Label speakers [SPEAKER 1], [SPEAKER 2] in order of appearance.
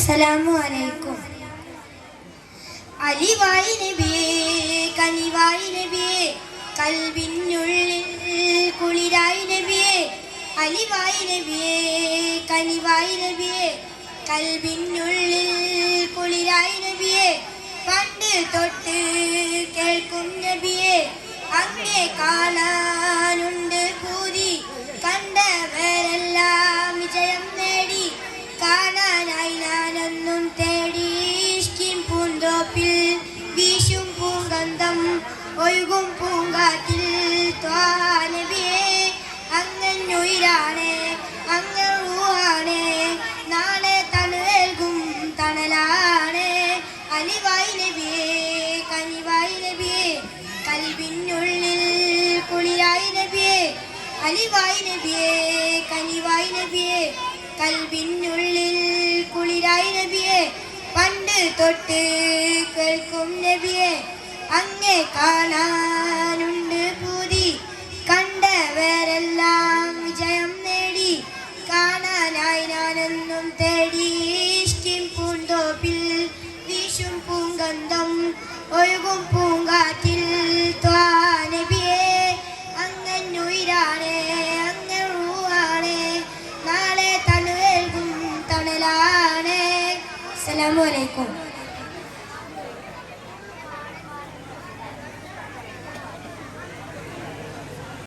[SPEAKER 1] അസ്സലാമു അലൈക്കും. അലിവായി നബിയേ കനിവായി നബിയേ കൽബിനുള്ളിൽ കുളിരായി നബിയേ അലിവായി നബിയേ കനിവായി നബിയേ കൽബിനുള്ളിൽ കുളിരായി നബിയേ പണ്ട് തൊട്ട് കേൾക്കും നബിയേ അങ്ങേ കാണാനുണ്ട് പൂതി കണ്ടവരെല്ലാം വിജയം നേടി കാണാനായി ഞാനൊന്നും തേടി ഇഷ്കിൻ പൂന്തോപ്പിൽ വീശും പൂങ്കന്ധം ഒഴുകും പൂങ്കാറ്റിൽ ത്വാഹാ നബിയേ അങ്ങുയിരാണ് അങ്ങ് റൂഹാണ് നാളെ തണുവേൽകും തണലാണ് അലിവായി നബിയേ കനിവായി നബിയേ കൽബിനുള്ളിൽ കുളിരായി നബിയേ അലിവായി നബിയേ കനിവായി നബിയേ കൽബിനുള്ളിൽ കുളിരായി നബിയേ പണ്ട് തൊട്ട് കേൾക്കും നബിയേ അങ്ങേ കാണാനുണ്ട് പൂതി കണ്ടവരെല്ലാം വിജയം നേടി കാണാനായി ഞാനെന്നും തേടി ഇഷ്കിൻ പൂന്തോപ്പിൽ വീശും പൂങ്കന്ധം ഒഴുകും പൂങ്കാറ്റിൽ ത്വാഹാ നബിയേ അങ്ങുയിരാണ് അങ്ങ് റൂഹാണ് നാളെ തണുവേൽകും തണലാണ്. അസ്സലാമു അലൈക്കും.